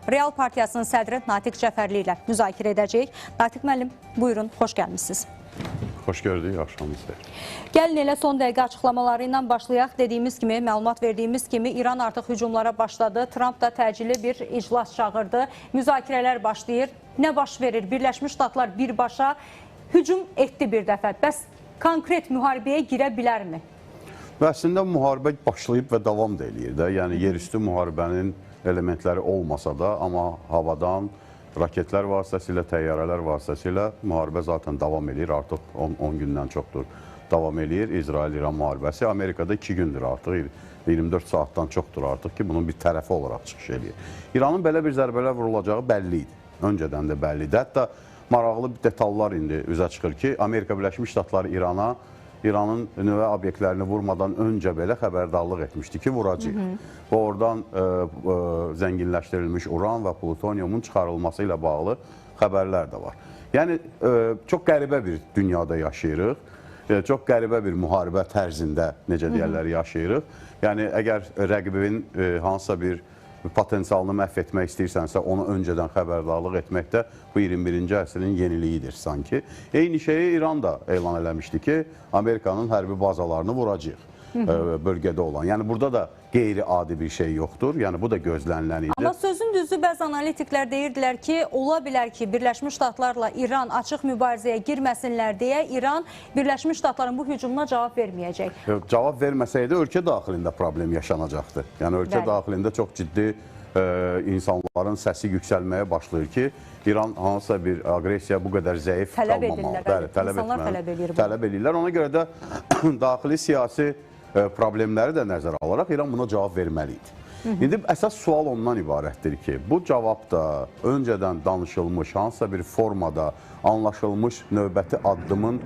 Real Partiyasının sədri Natiq Cəfərli ilə müzakirə edəcəyik. Natiq müəllim, buyurun, xoş gəlmişsiniz. Xoş gördük, axşamınız xeyir. Gəlin elə son dəqiqə açıqlamaları ilə başlayaq. Dediyimiz kimi, məlumat verdiyimiz kimi İran artıq hücumlara başladı. Trump da təcili bir iclas çağırdı. Müzakirələr başlayır. Nə baş verir? Birləşmiş Ştatlar birbaşa hücum etdi bir dəfə. Bəs konkret müharibəyə girə bilərmi? Və əslində müharibə başlayıb və davam da eləyir də. Yəni yerüstü müharibənin elementləri olmasa da, amma havadan raketlər vasitəsilə, təyyarələr vasitəsilə müharibə zaten davam eləyir. Artıq 10 gündən çoxdur davam eləyir. İsrail-İran müharibəsi Amerikada 2 gündür artıq. 24 saatdan çoxdur artıq ki, bunun bir tərəfi olaraq çıxış eləyir. İranın belə bir zərbələr vurulacağı bəlli idi. Öncədən də bəlli idi. Hətta maraqlı detallar indi üzə çıxır ki, Amerika Birləşmiş Ştatları İranın nüvə obyektlərini vurmadan öncə belə xəbərdarlıq etmişdi ki, vuracaq. Və oradan zənginləşdirilmiş uran və plutoniumun çıxarılması ilə bağlı xəbərlər də var. Yəni, çox qəribə bir dünyada yaşayırıq. Çox qəribə bir müharibə tərzində, necə deyərlər, yaşayırıq. Yəni, əgər rəqibin hansısa bir potensialını məhv etmək istəyirsənsə, onu öncədən xəbərdarlıq etməkdə bu 21-ci əsrin yeniliyidir sanki. Eyni şeyi İran da elan eləmişdi ki, Amerikanın hərbi bazalarını vuracaq bölgədə olan. Yəni, burada da qeyri-adi bir şey yoxdur. Yəni, bu da gözlənilən idi. Amma sözün düzü bəzi analitiklər deyirdilər ki, ola bilər ki, Birləşmiş Ştatlarla İran açıq mübarizəyə girməsinlər deyə İran Birləşmiş Ştatların bu hücumuna cavab verməyəcək. Cavab verməsəydi ölkə daxilində problem yaşanacaqdı. Yəni, ölkə daxilində çox ciddi insanların səsi yüksəlməyə başlayır ki, İran hansısa bir agresiya bu qədər zəif qalmamalı. Tələb edirlər. Ona görə də daxili siyasi problemləri də nəzərə alaraq İran buna cavab verməli idi. İndi əsas sual ondan ibarətdir ki, bu cavab da öncədən danışılmış, hansısa bir formada anlaşılmış növbəti addımın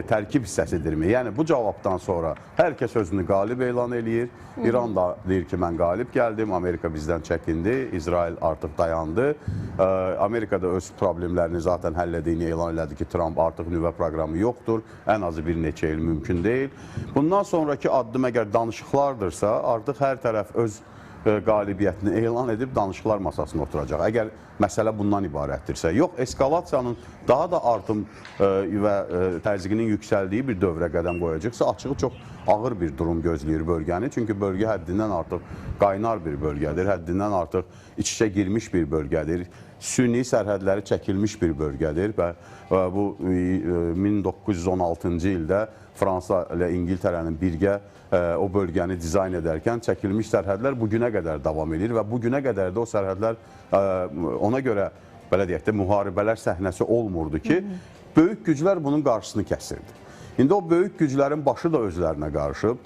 tərkib hissəsidirmi? Yəni, bu cavabdan sonra hər kəs özünü qalib elan eləyir. İran da deyir ki, mən qalib gəldim, Amerika bizdən çəkindi, İsrail artıq dayandı. Amerika da öz problemlərini zaten həll ediyini elan elədi ki, Trump artıq nüvə proqramı yoxdur, ən azı bir neçə il mümkün deyil. Bundan sonraki addım əgər danışıqlardırsa, artıq hər tərəf öz qalibiyyətini elan edib danışıqlar masasına oturacaq. Əgər məsələ bundan ibarətdirsə, yox, eskalasiyanın daha da artım və təzyiqinin yüksəldiyi bir dövrə qədəm qoyacaqsa, açığı çox ağır bir durum gözləyir bölgəni. Çünki bölgə həddindən artıq qaynar bir bölgədir, həddindən artıq iç-içə girmiş bir bölgədir, süni sərhədləri çəkilmiş bir bölgədir və bu 1916-cı ildə Fransa ilə İngiltərənin birgə o bölgəni dizayn edərkən çəkilmiş sərhədlər bugünə qədər davam edir və bugünə qədər də o sərhədlər ona görə, belə deyək də, müharibələr səhnəsi olmurdu ki, böyük güclər bunun qarşısını kəsirdi. İndi o böyük güclərin başı da özlərinə qarışıb.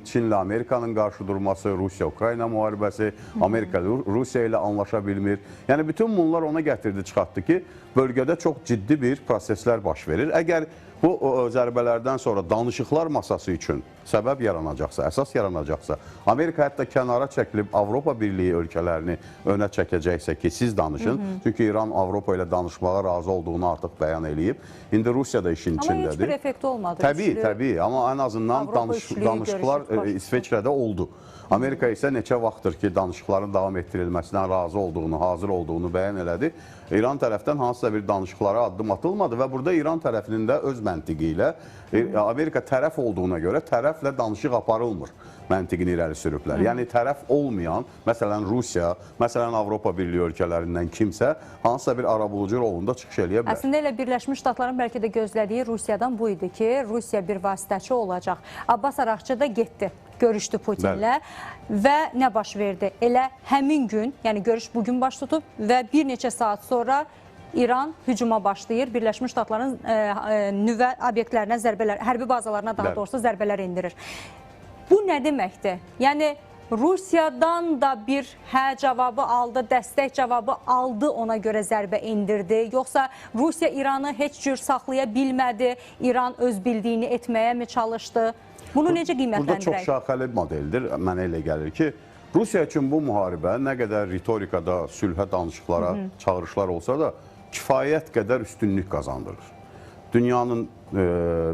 Çinlə Amerikanın qarşı durması, Rusiya-Ukrayna müharibəsi, Amerika Rusiya ilə anlaşa bilmir. Yəni, bütün bunlar ona gətirdi, çıxartdı ki, bölgədə çox ciddi bir proseslər baş verir. Əgər bu zərbələrdən sonra danışıqlar masası üçün səbəb yaranacaqsa, əsas yaranacaqsa, Amerika hətta kənara çəkilib Avropa Birliyi ölkələrini önə çəkəcəksə ki, siz danışın. Çünki İran Avropa ilə danışmağa razı olduğunu artıq bəyan eləyib. İndi Rusiya da işin içindədir. Amma heç bir effekt olmadı. Təbii, amma ən azından danışıqlar İsveçrədə oldu. Amerika isə neçə vaxtdır ki, danışıqların davam etdirilməsinə razı olduğunu, hazır olduğunu bəyan elədi. İran tərəfdən hansısa bir danışıqlara addım atılmadı və burada İran tərəfinin də öz məntiqi ilə Amerika tərəf olduğuna görə tərəflə danışıq aparılmır məntiqini irəli sürüblər. Yəni, tərəf olmayan, məsələn, Rusiya, məsələn, Avropa Birliyi ölkələrindən kimsə hansısa bir arabulucu rolunda çıxış eləyə bilər. Əslində elə Birləşmiş Ştatların bəlkə də gözlədiyi Rusiyadan bu idi ki, Rusiya bir vasitəçi olacaq. Abbas Araqçı da getdi, görüşdü Putinlə və nə baş verdi? Elə həmin gün, yəni görüş bugün baş tutub və bir neçə saat sonra İran hücuma başlayır, Birləşmiş Ştatların nüvə obyektlərinə zərbələr, hərbi bazalarına daha doğrusu zərbələr endirir. Bu nə deməkdir? Yəni, Rusiyadan da bir hə cavabı aldı, dəstək cavabı aldı, ona görə zərbə endirdi. Yoxsa Rusiya İranı heç cür saxlaya bilmədi, İran öz bildiyini etməyə mi çalışdı? Bunu necə qiymətləndirək? Burada çox şaxəli modeldir. Mənə elə gəlir ki, Rusiya üçün bu müharibə nə qədər ritorikada, sülhə, danışıqlara çağırışlar olsa da kifayət qədər üstünlük qazandırır. Dünyanın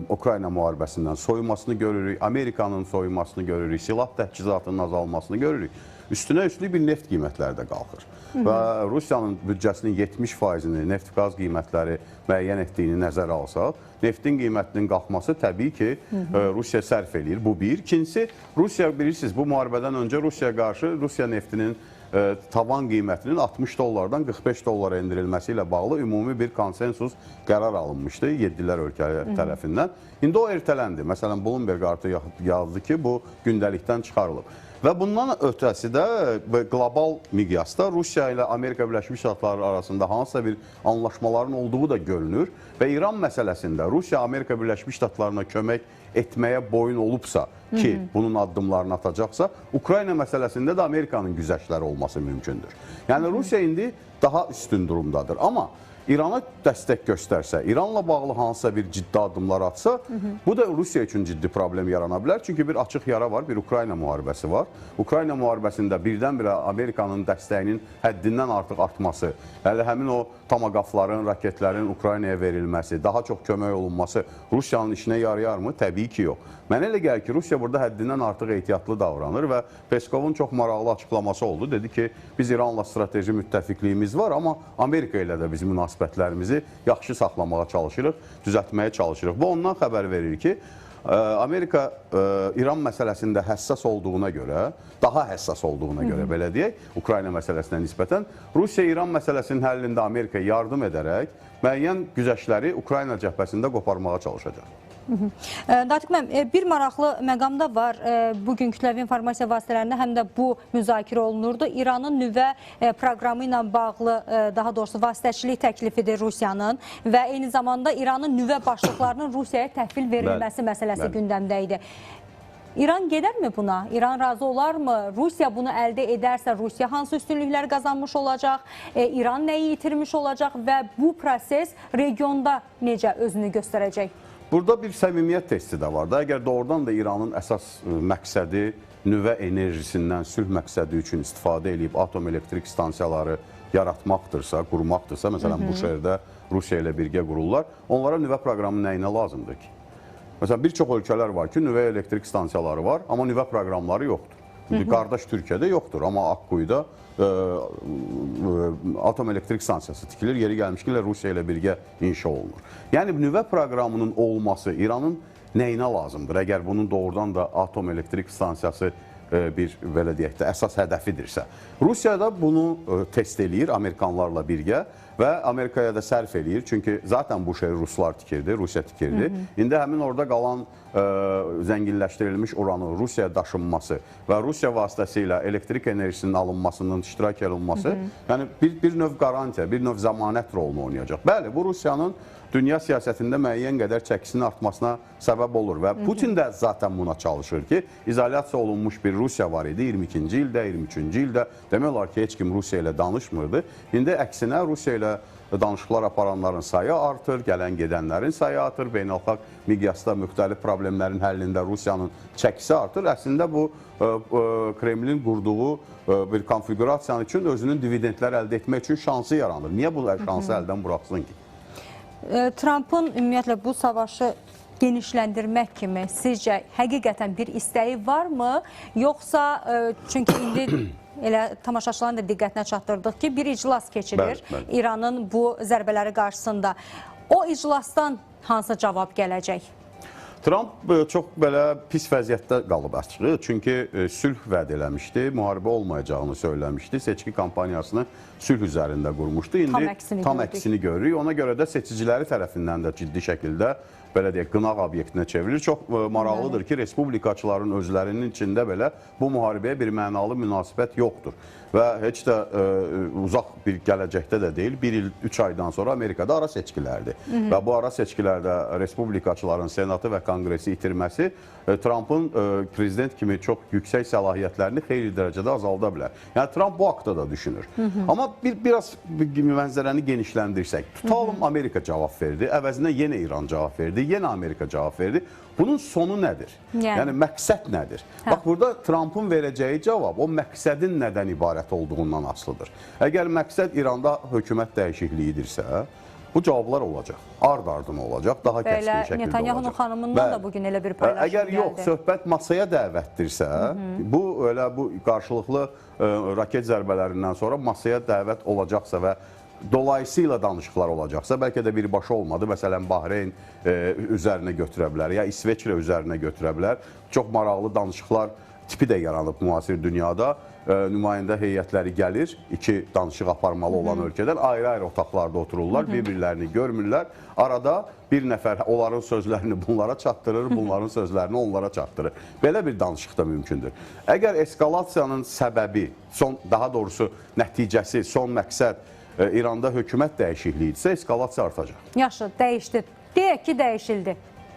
Ukrayna müharibəsindən soyunmasını görürük, Amerikanın soyunmasını görürük, silah təchizatının azalmasını görürük. üstünə üstlük bir neft qiymətləri də qalxır. Və Rusiyanın büdcəsinin 70%-ni neft-qaz qiymətləri müəyyən etdiyini nəzərə alsaq, neftin qiymətinin qalxması təbii ki, Rusiya sərf eləyir. Bu bir. İkincisi, Rusiya bilirsiniz, bu müharibədən öncə Rusiyaya qarşı Rusiya neftinin tavan qiymətinin 60 dollardan 45 dollara endirilməsi ilə bağlı ümumi bir konsensus qərar alınmışdı 7-lər ölkələri tərəfindən. İndi o ertələndi. Məsələn, Bloomberg artıq yazdı ki, bu gündəlikdən çıxarılıb. Və bundan ötəsi də qlobal miqyasda Rusiya ilə Amerika Birləşmiş Ştatları arasında hansısa bir anlaşmaların olduğu da görünür və İran məsələsində Rusiya Amerika Birləşmiş Ştatlarına kömək etməyə boyun olubsa ki, bunun addımlarını atacaqsa, Ukrayna məsələsində də Amerikanın güzəştləri olması mümkündür. Yəni Rusiya indi daha üstün durumdadır. Amma İrana dəstək göstərsə, İranla bağlı hansısa bir ciddi addımlar atsa, bu da Rusiya üçün ciddi problem yarana bilər. Çünki bir açıq yara var, bir Ukrayna müharibəsi var. Ukrayna müharibəsində birdən-birə Amerikanın dəstəyinin həddindən artıq artması, hələ həmin o tamaqafların, raketlərin Ukraynaya verilməsi, daha çox kömək olunması Rusiyanın işinə yarayarmı? Təbii ki, yox. Mənə elə gəlir ki, Rusiya burada həddindən artıq ehtiyatlı davranır və Peskovun çox maraqlı açıqlaması oldu. Dedi ki, biz İranla strateji müttəfiqliyimiz var, amma Amerika ilə də biz münasibətlərimizi yaxşı saxlamağa çalışırıq, düzəltməyə çalışırıq. Bu ondan xəbər verir ki, Amerika İran məsələsində həssas olduğuna görə, daha həssas olduğuna görə, belə deyək, Ukrayna məsələsinə nisbətən, Rusiya İran məsələsinin həllində Amerikaya yardım edərək müəyyən güzəştləri Ukrayna cəbhəsində qoparmağa çalışacaq. Natiq müəllim, bir maraqlı məqam da var. Bugün kütləvi informasiya vasitələrində həm də bu müzakirə olunurdu. İranın nüvə proqramı ilə bağlı, daha doğrusu vasitəçilik təklifidir Rusiyanın və eyni zamanda İranın nüvə başlıqlarının Rusiyaya təhvil verilməsi məsələsi gündəmdə idi. İran gedərmi buna? İran razı olarmı? Rusiya bunu əldə edərsə, Rusiya hansı üstünlüklər qazanmış olacaq? İran nəyi itirmiş olacaq və bu proses regionda necə özünü göstərəcək? Burada bir səmimiyyət testi də var da. Əgər doğrudan da İranın əsas məqsədi nüvə enerjisindən sülh məqsədi üçün istifadə edib atom elektrik stansiyaları yaratmaqdırsa, qurmaqdırsa, məsələn, Buşerdə Rusiya ilə birgə qururlar, onlara nüvə proqramı nəyinə lazımdır ki? Məsələn, bir çox ölkələr var ki, nüvə elektrik stansiyaları var, amma nüvə proqramları yoxdur. Qardaş Türkiyədə yoxdur, amma Akkuyuda atom elektrik stansiyası tikilir, yeri gəlmişkən Rusiya ilə birgə inşa olunur. Yəni, nüvə proqramının olması İranın nəyinə lazımdır? Əgər bunun doğrudan da atom elektrik stansiyası bir, belə deyək də, əsas hədəfidirsə. Rusiya da bunu test eləyir Amerikanlarla birgə və Amerikaya da sərf eləyir. Çünki zaten bu şey Ruslar tikirdi, Rusiya tikirdi. İndi həmin orada qalan zənginləşdirilmiş uranı Rusiyaya daşınması və Rusiya vasitəsilə elektrik enerjisinin alınmasının iştirak edilməsi, yəni bir növ qarantiya, bir növ zəmanət rolunu oynayacaq. Bəli, bu Rusiyanın dünya siyasətində müəyyən qədər çəkisinin artmasına səbəb olur və Putin də zaten buna çalışır ki, izolyasiya olunmuş bir Rusiya var idi 22-ci ildə, 23-cü ildə. Demək olar ki, heç kim Rusiya ilə danışmırdı. İndi əksinə Rusiya ilə danışıqlar aparanların sayı artır, gələn gedənlərin sayı artır, beynəlxalq miqyasda müxtəlif problemlərin həllində Rusiyanın çəkisi artır. Əslində bu Kremlin qurduğu bir konfigurasiyanın üçün özünün dividendlər əldə etmək üçün şansı yaranır. Niyə bu şansı əldən buraxsın ki? Trumpın ümumiyyətlə bu savaşı genişləndirmək kimi sizcə həqiqətən bir istəyi varmı? Yoxsa, çünki indi elə tamaşaçıların da diqqətinə çatdırdıq ki, bir iclas keçirir İranın bu zərbələri qarşısında. O iclasdan hansı cavab gələcək? Trump çox belə pis vəziyyətdə qalıb açığı. Çünki sülh vəd eləmişdi, müharibə olmayacağını söyləmişdi, seçki kampaniyasını sülh üzərində qurmuşdu. İndi tam əksini görürük. Ona görə də seçiciləri tərəfindən də ciddi şəkildə belə deyək, qınaq obyektinə çevrilir. Çox maraqlıdır ki, respublikaçıların özlərinin içində belə bu müharibəyə bir mənalı münasibət yoxdur. Və heç də uzaq bir gələcəkdə də deyil, 1 il, 3 aydan sonra Amerikada ara seçkilərdir. Və bu ara seçkilərdə respublikaçıların senatı və konqresi itirməsi Trumpın prezident kimi çox yüksək səlahiyyətlərini xeyli dərəcədə azalda bilər. Yəni, Trump bu haqda da düşünür. Amma biraz mənzərəni genişləndirsək, tutalım Amerika cavab verdi, əvəzinə yenə İran cavab verdi, yenə Amerika cavab verdi. Bunun sonu nədir? Yəni, məqsəd nədir? Bax, burada Trumpın verəcəyi cavab o məqsədin nədən ibarət olduğundan asılıdır. Əgər məqsəd İranda hökumət dəyişikliyidirsə, Bu cavablar olacaq. Ard-ardına olacaq, daha kəskin şəkildə olacaq. Netanyahu xanımından da bugün elə bir paylaşım əgər gəldi. yox, söhbət masaya dəvətdirsə, bu qarşılıqlı raket zərbələrindən sonra masaya dəvət olacaqsa və dolayısıyla danışıqlar olacaqsa, bəlkə də birbaşa olmadı. Məsələn, Bahreyn üzərinə götürə bilər, ya İsveçrə üzərinə götürə bilər. Çox maraqlı danışıqlar tipi də yaranıb müasir dünyada. Nümayəndə heyətləri gəlir, iki danışıq aparmalı olan ölkədən ayrı-ayrı otaqlarda otururlar, bir-birlərini görmürlər. Arada bir nəfər onların sözlərini bunlara çatdırır, bunların sözlərini onlara çatdırır. Belə bir danışıq da mümkündür. Əgər eskalasiyanın səbəbi, daha doğrusu nəticəsi, son məqsəd İranda hökumət dəyişikliyidirsə, eskalasiya artacaq. Yaxşı, dəyişdi. Deyək ki, dəyişildi.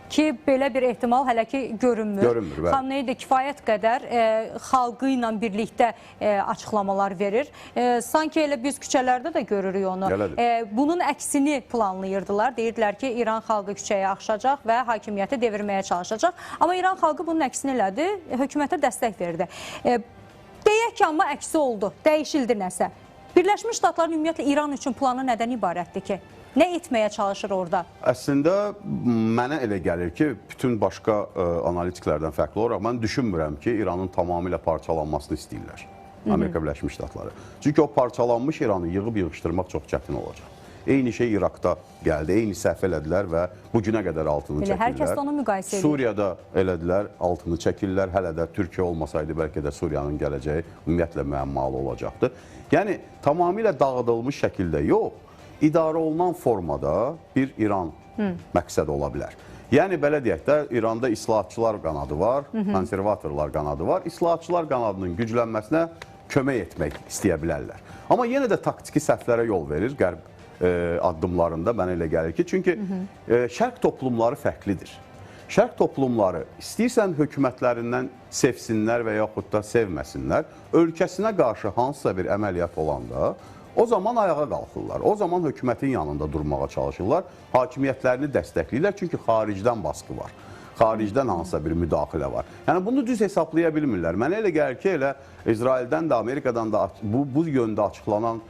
Ki, belə bir ehtimal hələ ki görünmür. Görünmür, bəli. Xamenei də kifayət qədər xalqı ilə birlikdə açıqlamalar verir. Sanki elə biz küçələrdə də görürük onu. Bunun əksini planlayırdılar. Deyirdilər ki, İran xalqı küçəyə axışacaq və hakimiyyəti devirməyə çalışacaq. Amma İran xalqı bunun əksini elədi, hökumətə dəstək verdi. Deyək ki, amma əksi oldu, dəyişildi nəsə. Birləşmiş Ştatların ümumiyyətlə İran üçün planı nədən ibarətdir ki? Nə etməyə çalışır orada? Əslində, mənə elə gəlir ki, bütün başqa analitiklərdən fərqli olaraq mən düşünmürəm ki, İranın tamamilə parçalanmasını istəyirlər Amerika Birləşmiş Ştatları. Çünki o parçalanmış İranı yığıb-yığışdırmaq çox çətin olacaq. Eyni şey İraqda gəldi, eyni səhv elədilər və bu günə qədər altını çəkirlər. Hər kəs də onu müqayisə edir. Suriyada elədilər, altını çəkirlər. Hələ də Türkiyə olmasaydı bəlkə də Suriyanın gələcəyi ümumiyyətlə müəmmalı olacaqdı. Yəni, tamamilə dağıdılmış şəkildə yox, idarə olunan formada bir İran məqsəd ola bilər. Yəni, belə deyək də, İranda islahatçılar qanadı var, konservatorlar qanadı var. İslahatçılar qanadının güclənməsinə kömək etmək istəyə bilərlər. Amma yenə də taktiki səhvlərə yol verir qərb addımlarında mənə elə gəlir ki, çünki şərq toplumları fərqlidir. Şərq toplumları istəyirsən hökumətlərindən sevsinlər və yaxud da sevməsinlər, ölkəsinə qarşı hansısa bir əməliyyat olanda o zaman ayağa qalxırlar. O zaman hökumətin yanında durmağa çalışırlar, hakimiyyətlərini dəstəkləyirlər, çünki xaricdən baskı var. Xaricdən hansısa bir müdaxilə var. Yəni, bunu düz hesablaya bilmirlər. Mənə elə gəlir ki, elə İsraildən də, Amerikadan da bu yöndə açıqlanan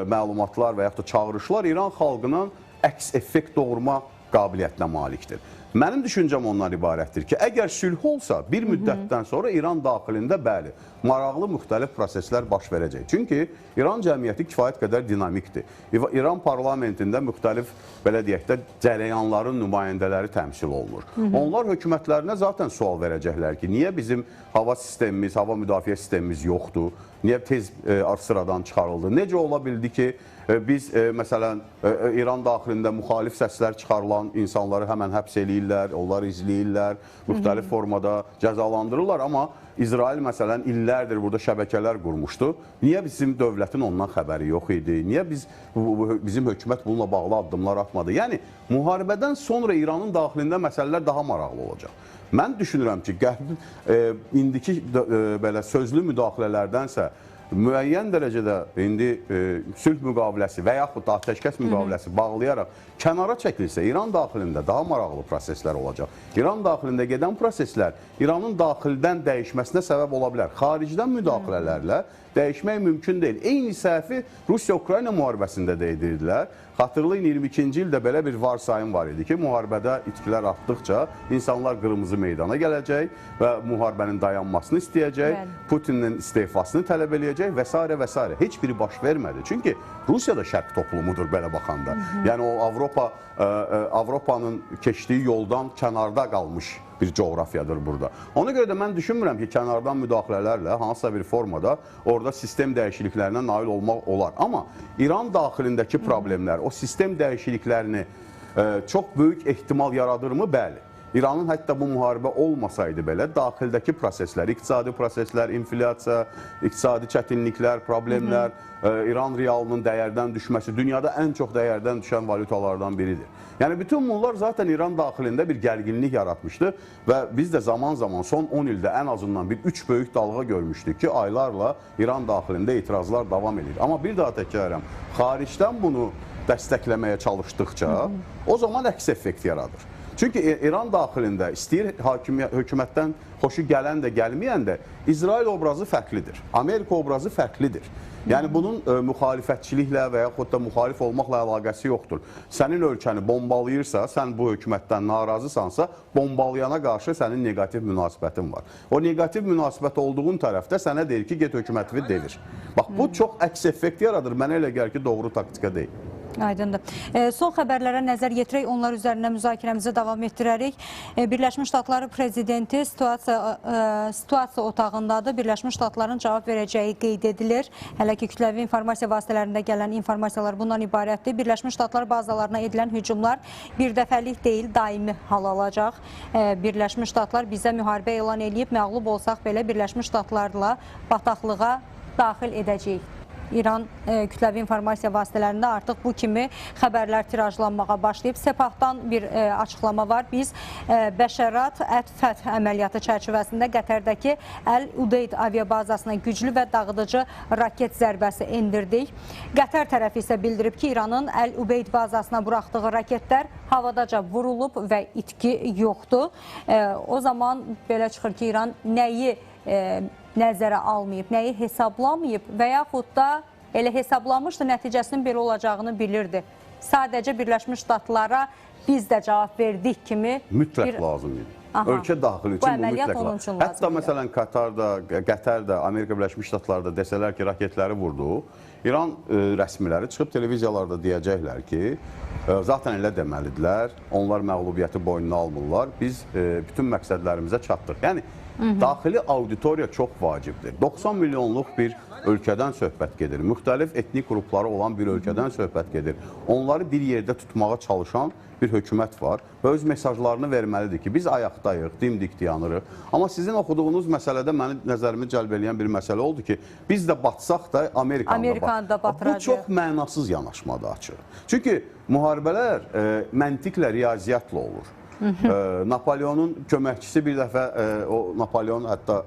məlumatlar və yaxud da çağırışlar İran xalqının əks effekt doğurma qabiliyyətinə malikdir. Mənim düşüncəm ondan ibarətdir ki, əgər sülh olsa, bir müddətdən sonra İran daxilində bəli, maraqlı müxtəlif proseslər baş verəcək. Çünki İran cəmiyyəti kifayət qədər dinamikdir. İran parlamentində müxtəlif, belə deyək də, cərəyanların nümayəndələri təmsil olunur. Onlar hökumətlərinə zaten sual verəcəklər ki, niyə bizim hava sistemimiz, hava müdafiə sistemimiz yoxdur? Niyə tez sıradan çıxarıldı? Necə ola bildi ki, biz, məsələn, İran daxilində müxalif səslər çıxarılan insanları həmən həbs eləyirlər, onları izləyirlər, müxtəlif formada cəzalandırırlar, amma İsrail, məsələn, illərdir burada şəbəkələr qurmuşdu. Niyə bizim dövlətin ondan xəbəri yox idi? Niyə bizim hökumət bununla bağlı addımlar atmadı? Yəni, müharibədən sonra İranın daxilində məsələlər daha maraqlı olacaq. Mən düşünürəm ki, indiki belə sözlü müdaxilələrdənsə müəyyən dərəcədə indi sülh müqaviləsi və yaxud da atəşkəs müqaviləsi bağlayaraq kənara çəkilsə, İran daxilində daha maraqlı proseslər olacaq. İran daxilində gedən proseslər İranın daxildən dəyişməsinə səbəb ola bilər. Xaricdən müdaxilələrlə dəyişmək mümkün deyil. Eyni səhvi Rusiya-Ukrayna müharibəsində də edirdilər. Xatırlayın, 22-ci ildə belə bir varsayım var idi ki, müharibədə itkilər artdıqca insanlar qırmızı meydana gələcək və müharibənin dayanmasını istəyəcək, Putinin istefasını tələb eləyəcək və s. və s. Heç biri baş vermədi. Çünki Rusiya da şərq toplumudur belə baxanda. Yəni o Avropanın keçdiyi yoldan kənarda qalmış bir coğrafiyadır burada. Ona görə də mən düşünmürəm ki, kənardan müdaxilələrlə hansısa bir formada orada sistem dəyişikliklərinə nail olmaq olar. Amma İran daxilindəki problemlər, o sistem dəyişikliklərini çox böyük ehtimal yaradırmı? Bəli. İranın hətta bu müharibə olmasaydı belə, daxildəki proseslər, iqtisadi proseslər, inflyasiya, iqtisadi çətinliklər, problemlər, İran realının dəyərdən düşməsi, dünyada ən çox dəyərdən düşən valutalardan biridir. Yəni, bütün bunlar zaten İran daxilində bir gərginlik yaratmışdı və biz də zaman-zaman son 10 ildə ən azından bir 3 böyük dalğa görmüşdük ki, aylarla İran daxilində etirazlar davam edir. Amma bir daha təkrarım, xaricdən bunu dəstəkləməyə çalışdıqca o zaman əks effekt yaradır. Çünki İran daxilində istəyir hökumətdən xoşu gələn də, gəlməyən də İsrail obrazı fərqlidir. Amerika obrazı fərqlidir. Yəni bunun müxalifətçiliklə və yaxud da müxalif olmaqla əlaqəsi yoxdur. Sənin ölkəni bombalayırsa, sən bu hökumətdən narazısansa, bombalayana qarşı sənin negativ münasibətin var. O negativ münasibət olduğun tərəfdə sənə deyir ki, get hökuməti devir. Bax, bu çox əks effekt yaradır. Mənə elə gəlir ki, doğru taktika deyil. Aydındır. Son xəbərlərə nəzər yetirək, onlar üzərindən müzakirəmizi davam etdirərik. Birləşmiş Ştatlar prezidenti situasiya otağındadır. Birləşmiş Ştatların cavab verəcəyi qeyd edilir. Hələ ki, kütləvi informasiya vasitələrində gələn informasiyalar bundan ibarətdir. Birləşmiş Ştatlar bazalarına edilən hücumlar bir dəfəlik deyil, daimi hal alacaq. Birləşmiş Ştatlar bizə müharibə elan edib, məğlub olsaq belə Birləşmiş Ştatlarla bataqlığa daxil edəcəyik. İran kütləvi informasiya vasitələrində artıq bu kimi xəbərlər tirajlanmağa başlayıb. Sepahdan bir açıqlama var. Biz Bəşərat Ət-Fəth əməliyyatı çərçivəsində Qətərdəki Əl-Udeyd aviabazasına güclü və dağıdıcı raket zərbəsi endirdik. Qətər tərəfi isə bildirib ki, İranın Əl-Udeyd bazasına buraxdığı raketlər havadaca vurulub və itki yoxdur. O zaman belə çıxır ki, İran nəyi nəzərə almayıb, nəyi hesablamayıb və yaxud da elə hesablamışdı, nəticəsinin belə olacağını bilirdi. Sadəcə Birləşmiş Ştatlara biz də cavab verdik kimi mütləq lazımdır. Ölkə daxili üçün bu mütləq lazımdır. Hətta məsələn Qətər də, Amerika Birləşmiş Ştatları da desələr ki, raketləri vurdu, İran rəsmiləri çıxıb televiziyalarda deyəcəklər ki, zaten elə deməlidirlər, onlar məğlubiyyəti boynuna almırlar, biz bütün məqsədlərimizə çatdıq. Yəni, daxili auditoriya çox vacibdir. 90 milyonluq bir ölkədən söhbət gedir. Müxtəlif etnik qrupları olan bir ölkədən söhbət gedir. Onları bir yerdə tutmağa çalışan bir hökumət var və öz mesajlarını verməlidir ki, biz ayaqdayıq, dimdik dayanırıq. Amma sizin oxuduğunuz məsələdə mənim nəzərimi cəlb edən bir məsələ oldu ki, biz də batsaq da Amerikanı da batıracaq. Bu çox mənasız yanaşmadır açıq. Çünki müharibələr məntiqlə, riyaziyyatla olur. Napoleonun köməkçisi bir dəfə, o Napoleon hətta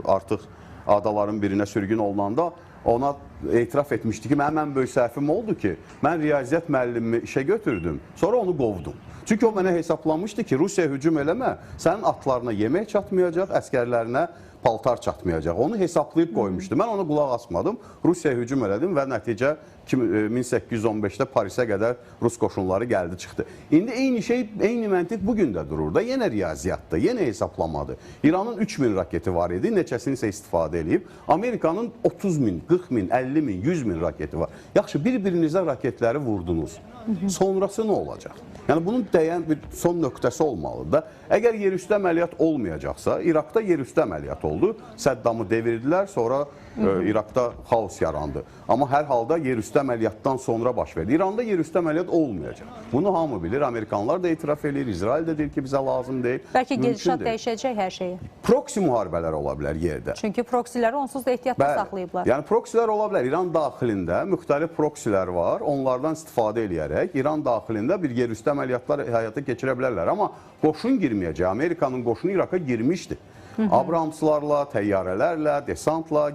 artıq adaların birinə sürgün olunanda ona etiraf etmişdi ki, mənim ən böyük səhvim oldu ki, mən riyaziyyat müəllimimi işə götürdüm, sonra onu qovdum. Çünki o mənə hesablamışdı ki, Rusiya hücum eləmə, sənin atlarına yemək çatmayacaq, əskərlərinə paltar çatmayacaq. Onu hesablayıb qoymuşdu. Mən ona qulaq asmadım, Rusiyaya hücum elədim və nəticə 1815-də Parisə qədər Rus qoşunları gəldi, çıxdı. İndi eyni şey, eyni məntiq bugün də durur da, yenə riyaziyyatdır, yenə hesablamadır. İranın 3000 raketi var idi, neçəsini isə istifadə edib. Amerikanın 30 min, 40 min, 50 min, 100 min raketi var. Yaxşı, bir-birinizə raketləri vurdunuz. Sonrası nə olacaq? Yəni, bunun dəyən bir son nöqtəsi olmalıdır da. Əgər yerüstü əməliyyat olmayacaqsa, İraqda yerüstü əməliyyat oldu, Səddamı devirdilər, sonra İraqda xaos yarandı. Amma hər halda yerüstü əməliyyatdan sonra baş verdi. İranda yerüstü əməliyyat olmayacaq. Bunu hamı bilir, Amerikanlar da etiraf edir, İsrail də deyir ki, bizə lazım deyil. Bəlkə gedişat dəyişəcək hər şeyi. Proksi müharibələr ola bilər yerdə. Çünki proksiləri onsuz da ehtiyatda saxlayıblar. Yəni proksilər ola bilər. İran daxilində müxtəlif proksilər var, onlardan istifadə eləyərək İran daxilində bir yerüstü əməliyyatlar həyata keçirə bilərlər. Amma qoşun girməyəcək. Amerikanın qoşunu İraqa girmişdi. Abramslarla, təyyarələrlə, desantla,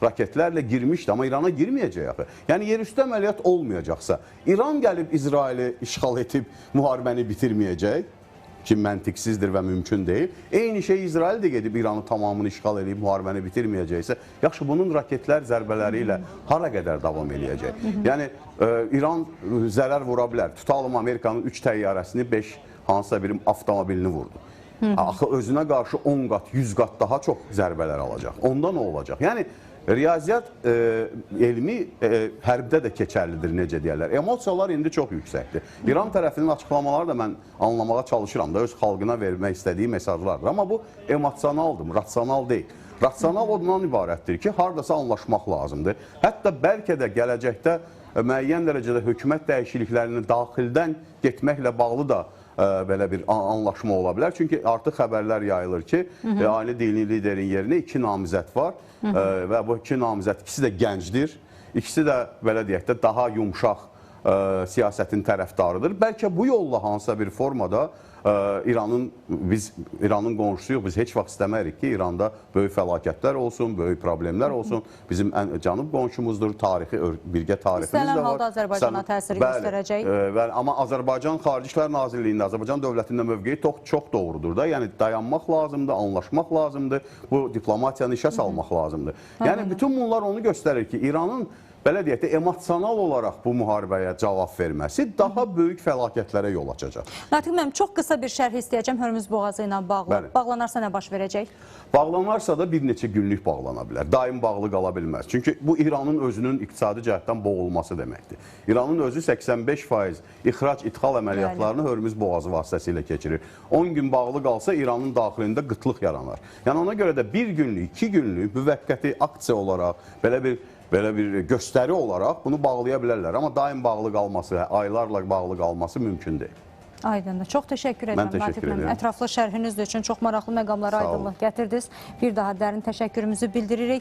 raketlərlə girmişdi, amma İrana girməyəcək axı. Yəni, yerüstü əməliyyat olmayacaqsa, İran gəlib İsraili işğal edib müharibəni bitirməyəcək ki, məntiqsizdir və mümkün deyil. Eyni şey İsrail də gedib İranı tamamını işğal edib müharibəni bitirməyəcəksə, yaxşı, bunun raketlər zərbələri ilə hara qədər davam eləyəcək? Yəni, İran zərər vura bilər. Tutalım, Amerikanın 3 təyyarəsini, 5 hansısa bir avtomobilini vurdu. Axı, özünə qarşı 10 qat, 100 qat daha çox zərbələr alacaq. Onda nə olacaq? Yəni, riyaziyyat elmi hərbdə də keçərlidir, necə deyərlər. Emosiyalar indi çox yüksəkdir. İran tərəfinin açıqlamaları da mən anlamağa çalışıram da, öz xalqına vermək istədiyi mesajlardır. Amma bu emosionaldır, rasional deyil. Rasional ondan ibarətdir ki, haradasa anlaşmaq lazımdır. Hətta bəlkə də gələcəkdə müəyyən dərəcədə hökumət dəyişikliklərinin daxildən getməklə bağlı da belə bir anlaşma ola bilər. Çünki artıq xəbərlər yayılır ki, ali dini liderin yerinə 2 namizəd var və bu 2 namizəd ikisi də gəncdir. İkisi də belə deyək də daha yumşaq siyasətin tərəfdarıdır. Bəlkə bu yolla hansısa bir formada biz İranın qonşusuyuq, biz heç vaxt istəmərik ki, İranda böyük fəlakətlər olsun, böyük problemlər olsun. Bizim ən cənub qonşumuzdur, birgə tariximiz də var. İstənilən halda Azərbaycana təsir göstərəcək. Amma Azərbaycan Xarici İşlər Nazirliyində, Azərbaycan dövlətində mövqeyi çox doğrudur da. Yəni dayanmaq lazımdır, anlaşmaq lazımdır, bu diplomatiyanı işə salmaq lazımdır. Yəni bütün bunlar onu göstərir ki, İranın belə deyək də, emosional olaraq bu müharibəyə cavab verməsi daha böyük fəlakətlərə yol açacaq. Natiq müəllim, çox qısa bir şərh istəyəcəm Hörmüz boğazı ilə bağlı. Bağlanarsa nə baş verəcək? Bağlanarsa da bir neçə günlük bağlana bilər. Daim bağlı qala bilməz. Çünki bu İranın özünün iqtisadi cəhətdən boğulması deməkdir. İranın özü 85% ixrac-idxal əməliyyatlarını Hörmüz boğazı vasitəsilə keçirir. 10 gün bağlı qalsa İranın daxilində qıtlıq yaranar. Yəni ona görə də bir günlük, 2 günlük müvəqqəti aksiya olaraq, belə bir göstəri olaraq bunu bağlaya bilərlər. Amma daim bağlı qalması, aylarla bağlı qalması mümkün deyil. Aydındır. Çox təşəkkür edirəm. Mən təşəkkür edirəm. Ətraflı şərhiniz üçün çox maraqlı məqamlara aydınlıq gətirdiniz. Bir daha dərin təşəkkürümüzü bildiririk.